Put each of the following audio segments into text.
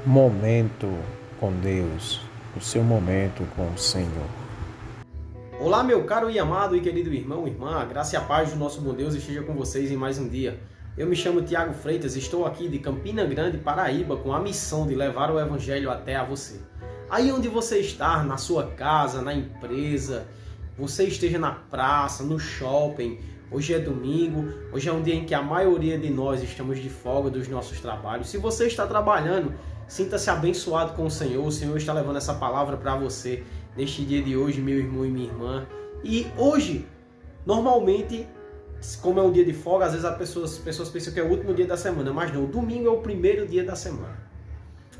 Momento com Deus, o seu momento com o Senhor. Olá, meu caro e amado e querido irmão e irmã, a graça e a paz do nosso bom Deus esteja com vocês em mais um dia. Eu me chamo Tiago Freitas, estou aqui de Campina Grande, Paraíba, com a missão de levar o Evangelho até a você. Aí onde você está, na sua casa, na empresa, você esteja na praça, no shopping, hoje é domingo, hoje é um dia em que a maioria de nós estamos de folga dos nossos trabalhos. Se você está trabalhando, sinta-se abençoado com o Senhor está levando essa palavra para você neste dia de hoje, meu irmão e minha irmã. E hoje, normalmente, como é um dia de folga, às vezes as pessoas pensam que é o último dia da semana, mas não, o domingo é o primeiro dia da semana.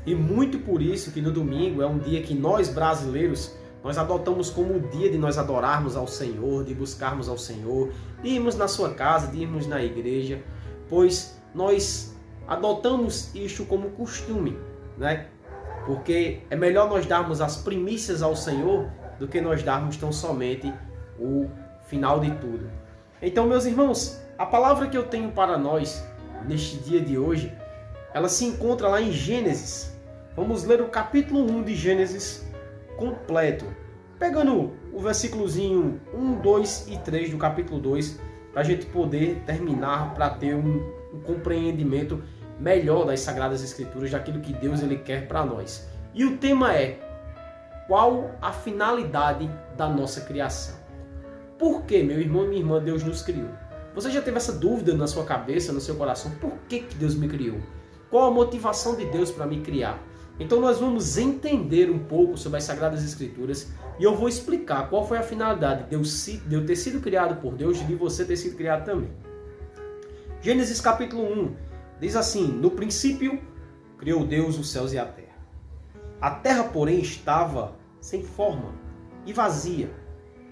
E muito por isso que no domingo é um dia que nós brasileiros, nós adotamos como o dia de nós adorarmos ao Senhor, de buscarmos ao Senhor, de irmos na sua casa, de irmos na igreja, pois nós adotamos isto como costume, né? Porque é melhor nós darmos as primícias ao Senhor do que nós darmos tão somente o final de tudo. Então, meus irmãos, a palavra que eu tenho para nós neste dia de hoje, ela se encontra lá em Gênesis. Vamos ler o capítulo 1 de Gênesis completo, pegando o versículozinho 1, 2 e 3 do capítulo 2, para a gente poder terminar, para ter um compreendimento melhor das Sagradas Escrituras, daquilo que Deus ele quer para nós. E o tema é: qual a finalidade da nossa criação? Por que, meu irmão e minha irmã, Deus nos criou? Você já teve essa dúvida na sua cabeça, no seu coração? Por que Deus me criou? Qual a motivação de Deus para me criar? Então nós vamos entender um pouco sobre as Sagradas Escrituras e eu vou explicar qual foi a finalidade de eu ter sido criado por Deus e de você ter sido criado também. Gênesis capítulo 1 diz assim: no princípio criou Deus os céus e a terra. A terra, porém, estava sem forma e vazia.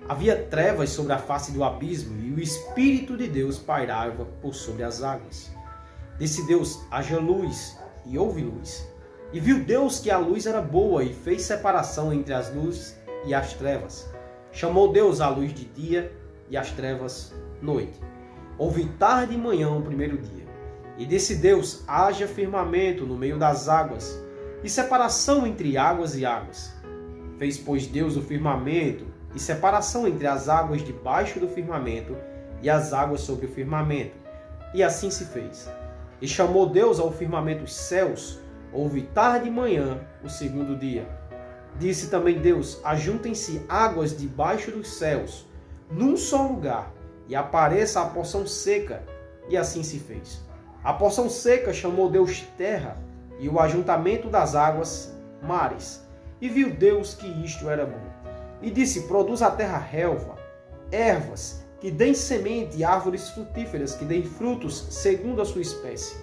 Havia trevas sobre a face do abismo e o Espírito de Deus pairava por sobre as águas. Disse Deus: haja luz, e houve luz. E viu Deus que a luz era boa e fez separação entre as luzes e as trevas. Chamou Deus a luz de dia e as trevas noite. Houve tarde e manhã o primeiro dia. E disse Deus: haja firmamento no meio das águas e separação entre águas e águas. Fez, pois, Deus o firmamento e separação entre as águas debaixo do firmamento e as águas sobre o firmamento. E assim se fez. E chamou Deus ao firmamento os céus. Houve tarde e manhã o segundo dia. Disse também Deus: ajuntem-se águas debaixo dos céus, num só lugar, e apareça a porção seca. E assim se fez. A porção seca chamou Deus terra, e o ajuntamento das águas, mares. E viu Deus que isto era bom. E disse: produz a terra relva, ervas, que deem semente, e árvores frutíferas, que deem frutos segundo a sua espécie,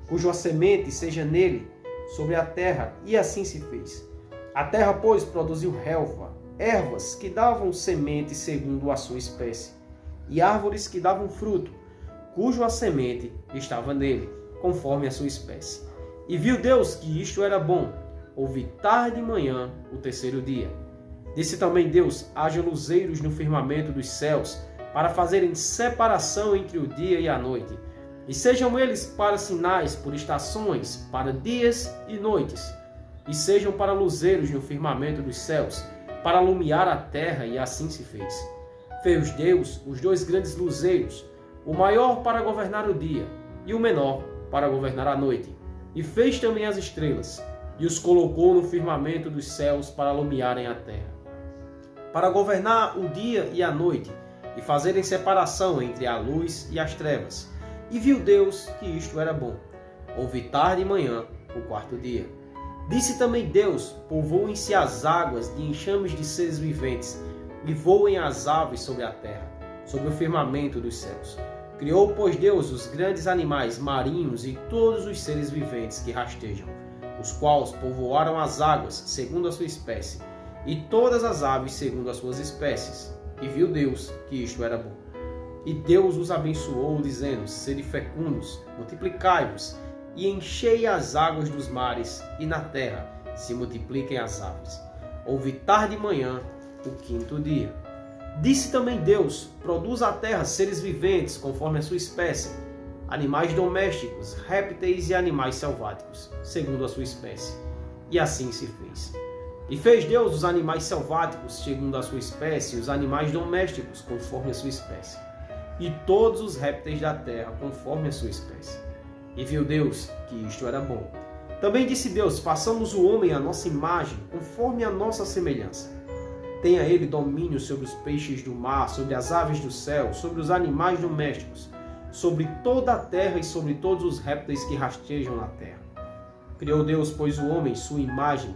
cuja semente seja nele, sobre a terra. E assim se fez. A terra, pois, produziu relva, ervas que davam semente segundo a sua espécie, e árvores que davam fruto, cuja semente estava nele, conforme a sua espécie. E viu Deus que isto era bom. Houve tarde e manhã o terceiro dia. Disse também Deus: haja luzeiros no firmamento dos céus, para fazerem separação entre o dia e a noite, e sejam eles para sinais, por estações, para dias e noites, e sejam para luzeiros no firmamento dos céus, para alumiar a terra. E assim se fez. Fez Deus os dois grandes luzeiros, o maior para governar o dia, e o menor para governar a noite. E fez também as estrelas, e os colocou no firmamento dos céus para alumiarem a terra, para governar o dia e a noite, e fazerem separação entre a luz e as trevas. E viu Deus que isto era bom. Houve tarde e manhã o quarto dia. Disse também Deus: povoem-se as águas de enxames de seres viventes, e voem as aves sobre a terra, sobre o firmamento dos céus. Criou, pois, Deus os grandes animais marinhos e todos os seres viventes que rastejam, os quais povoaram as águas segundo a sua espécie, e todas as aves segundo as suas espécies. E viu Deus que isto era bom. E Deus os abençoou, dizendo: sede fecundos, multiplicai-vos, e enchei as águas dos mares, e na terra se multipliquem as aves. Houve tarde e manhã o quinto dia. Disse também Deus: produz a terra seres viventes, conforme a sua espécie, animais domésticos, répteis e animais selváticos, segundo a sua espécie. E assim se fez. E fez Deus os animais selváticos, segundo a sua espécie, e os animais domésticos, conforme a sua espécie, e todos os répteis da terra, conforme a sua espécie. E viu Deus que isto era bom. Também disse Deus: façamos o homem à nossa imagem, conforme a nossa semelhança. Tenha ele domínio sobre os peixes do mar, sobre as aves do céu, sobre os animais domésticos, sobre toda a terra e sobre todos os répteis que rastejam na terra. Criou Deus, pois, o homem, sua imagem,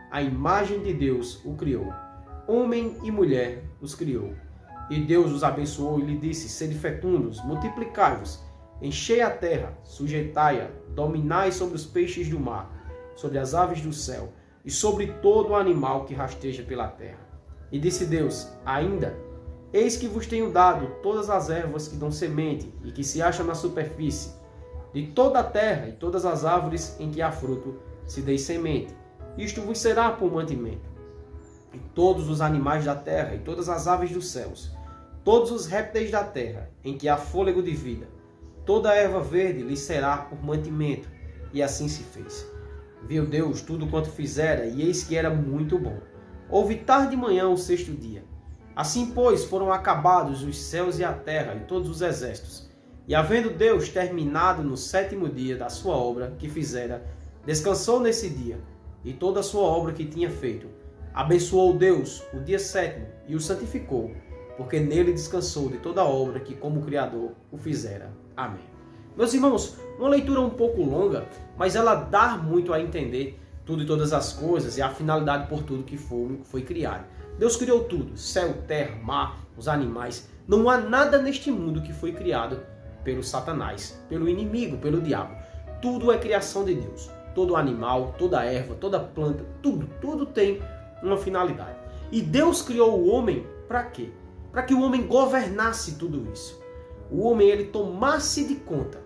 a imagem de Deus o criou. Homem e mulher os criou. E Deus os abençoou e lhe disse: sede fecundos, multiplicai-vos, enchei a terra, sujeitai-a, dominai sobre os peixes do mar, sobre as aves do céu, e sobre todo o animal que rasteja pela terra. E disse Deus: ainda, eis que vos tenho dado todas as ervas que dão semente e que se acham na superfície, de toda a terra e todas as árvores em que há fruto, se deis semente. Isto vos será por mantimento. E todos os animais da terra e todas as aves dos céus, todos os répteis da terra, em que há fôlego de vida, toda a erva verde lhe será por mantimento. E assim se fez. Viu Deus tudo quanto fizera, e eis que era muito bom. Houve tarde de manhã o sexto dia. Assim, pois, foram acabados os céus e a terra e todos os exércitos. E havendo Deus terminado no sétimo dia da sua obra que fizera, descansou nesse dia, e toda a sua obra que tinha feito. Abençoou Deus o dia sétimo e o santificou, porque nele descansou de toda a obra que como Criador o fizera. Amém. Meus irmãos, uma leitura um pouco longa, mas ela dá muito a entender tudo e todas as coisas e a finalidade por tudo que foi criado. Deus criou tudo, céu, terra, mar, os animais. Não há nada neste mundo que foi criado pelo Satanás, pelo inimigo, pelo diabo. Tudo é criação de Deus. Todo animal, toda erva, toda planta, tudo tem uma finalidade. E Deus criou o homem para quê? Para que o homem governasse tudo isso. O homem, ele tomasse de conta.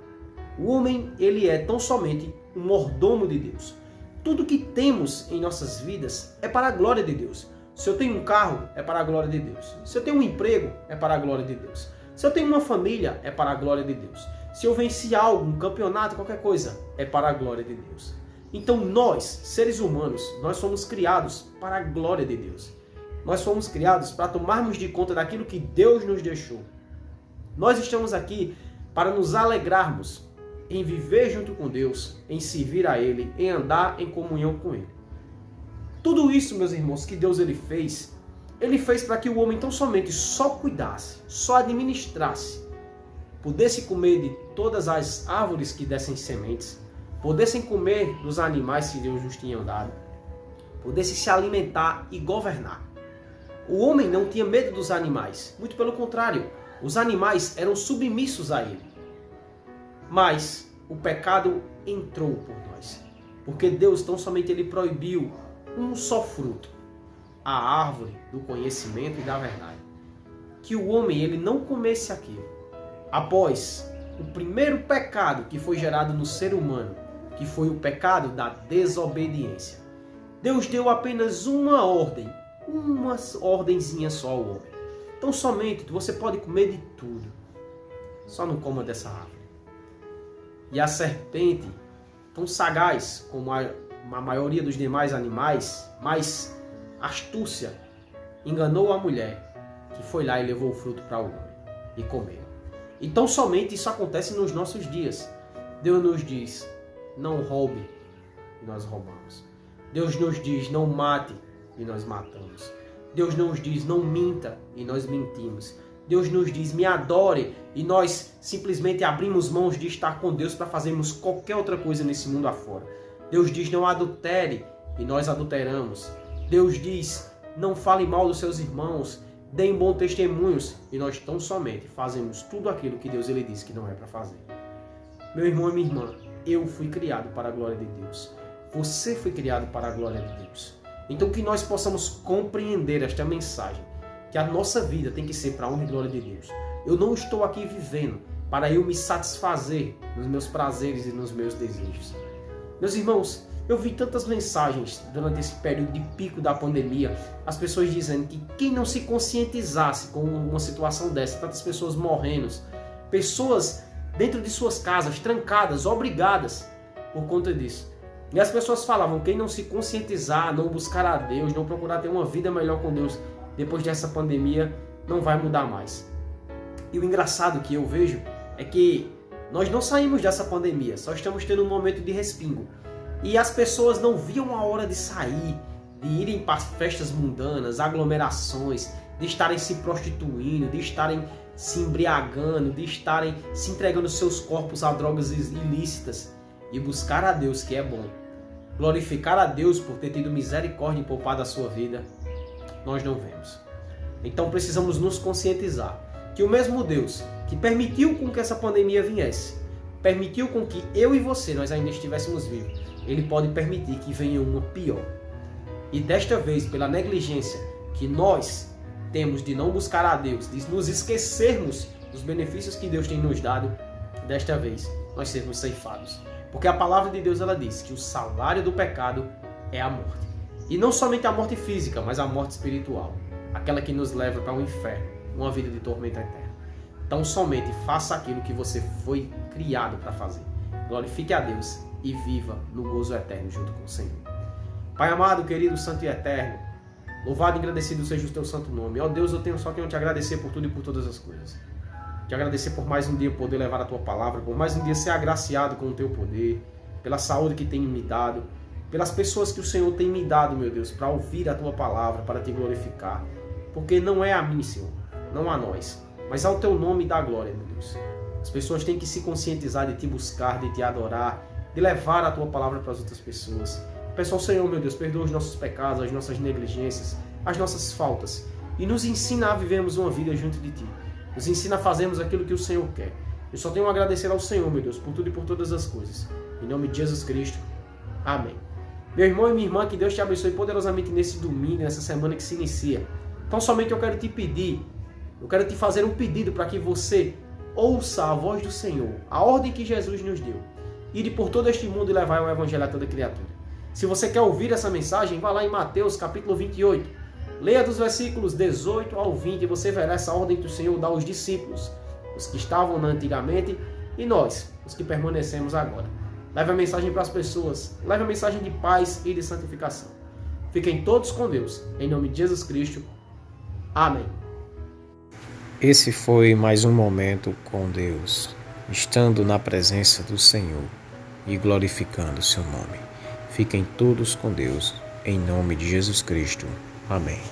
O homem, ele é tão somente um mordomo de Deus. Tudo que temos em nossas vidas é para a glória de Deus. Se eu tenho um carro, é para a glória de Deus. Se eu tenho um emprego, é para a glória de Deus. Se eu tenho uma família, é para a glória de Deus. Se eu venci algo, um campeonato, qualquer coisa, é para a glória de Deus. Então nós, seres humanos, nós fomos criados para a glória de Deus. Nós fomos criados para tomarmos de conta daquilo que Deus nos deixou. Nós estamos aqui para nos alegrarmos em viver junto com Deus, em servir a Ele, em andar em comunhão com Ele. Tudo isso, meus irmãos, que Deus Ele fez para que o homem tão somente só cuidasse, só administrasse, pudesse comer de todas as árvores que dessem sementes, pudessem comer dos animais que Deus nos tinha dado, pudesse se alimentar e governar. O homem não tinha medo dos animais, muito pelo contrário, os animais eram submissos a ele. Mas o pecado entrou por nós, porque Deus tão somente ele proibiu um só fruto, a árvore do conhecimento e da verdade, que o homem ele não comesse aquilo. Após o primeiro pecado que foi gerado no ser humano, que foi o pecado da desobediência, Deus deu apenas uma ordenzinha só ao homem. Então somente você pode comer de tudo, só não coma dessa árvore. E a serpente, tão sagaz como a maioria dos demais animais, mas astúcia, enganou a mulher, que foi lá e levou o fruto para o homem e comeu. Então somente isso acontece nos nossos dias. Deus nos diz: não roube, e nós roubamos. Deus nos diz: não mate, e nós matamos. Deus nos diz: não minta, e nós mentimos. Deus nos diz: me adore, e nós simplesmente abrimos mãos de estar com Deus para fazermos qualquer outra coisa nesse mundo afora. Deus diz: não adultere, e nós adulteramos. Deus diz: não fale mal dos seus irmãos, deem bons testemunhos, e nós tão somente fazemos tudo aquilo que Deus ele disse que não é para fazer. Meu irmão e minha irmã, eu fui criado para a glória de Deus. Você foi criado para a glória de Deus. Então que nós possamos compreender esta mensagem, que a nossa vida tem que ser para a honra e glória de Deus. Eu não estou aqui vivendo para eu me satisfazer nos meus prazeres e nos meus desejos. Meus irmãos, eu vi tantas mensagens durante esse período de pico da pandemia, as pessoas dizendo que quem não se conscientizasse com uma situação dessa, tantas pessoas morrendo, pessoas dentro de suas casas, trancadas, obrigadas por conta disso. E as pessoas falavam, quem não se conscientizar, não buscar a Deus, não procurar ter uma vida melhor com Deus depois dessa pandemia, não vai mudar mais. E o engraçado que eu vejo é que nós não saímos dessa pandemia, só estamos tendo um momento de respingo. E as pessoas não viam a hora de sair, de irem para festas mundanas, aglomerações, de estarem se prostituindo, de estarem se embriagando, de estarem se entregando seus corpos a drogas ilícitas e buscar a Deus, que é bom. Glorificar a Deus por ter tido misericórdia e poupado a sua vida, nós não vemos. Então precisamos nos conscientizar que o mesmo Deus que permitiu com que essa pandemia viesse, permitiu com que eu e você, nós ainda estivéssemos vivos, Ele pode permitir que venha uma pior. E desta vez, pela negligência que nós temos de não buscar a Deus, de nos esquecermos dos benefícios que Deus tem nos dado, desta vez nós sermos ceifados. Porque a palavra de Deus, ela diz que o salário do pecado é a morte. E não somente a morte física, mas a morte espiritual. Aquela que nos leva para o inferno, uma vida de tormento eterno. Então somente faça aquilo que você foi criado para fazer. Glorifique a Deus e viva no gozo eterno junto com o Senhor. Pai amado, querido, santo e eterno, louvado e agradecido seja o teu santo nome. Ó Deus, eu tenho só que te agradecer por tudo e por todas as coisas. Te agradecer por mais um dia poder levar a tua palavra, por mais um dia ser agraciado com o teu poder, pela saúde que tem me dado, pelas pessoas que o Senhor tem me dado, meu Deus, para ouvir a tua palavra, para te glorificar. Porque não é a mim, Senhor, não a nós, mas ao teu nome da glória, meu Deus. As pessoas têm que se conscientizar de te buscar, de te adorar, de levar a tua palavra para as outras pessoas. Peço ao Senhor, meu Deus, perdoa os nossos pecados, as nossas negligências, as nossas faltas e nos ensina a vivermos uma vida junto de Ti. Nos ensina a fazermos aquilo que o Senhor quer. Eu só tenho a agradecer ao Senhor, meu Deus, por tudo e por todas as coisas. Em nome de Jesus Cristo. Amém. Meu irmão e minha irmã, que Deus te abençoe poderosamente nesse domingo, nessa semana que se inicia. Então somente eu quero te pedir, eu quero te fazer um pedido para que você ouça a voz do Senhor, a ordem que Jesus nos deu. Ide por todo este mundo e levai o Evangelho a toda criatura. Se você quer ouvir essa mensagem, vá lá em Mateus capítulo 28. Leia dos versículos 18 ao 20 e você verá essa ordem que o Senhor dá aos discípulos, os que estavam antigamente e nós, os que permanecemos agora. Leve a mensagem para as pessoas, leve a mensagem de paz e de santificação. Fiquem todos com Deus, em nome de Jesus Cristo. Amém. Esse foi mais um momento com Deus, estando na presença do Senhor e glorificando o seu nome. Fiquem todos com Deus, em nome de Jesus Cristo. Amém.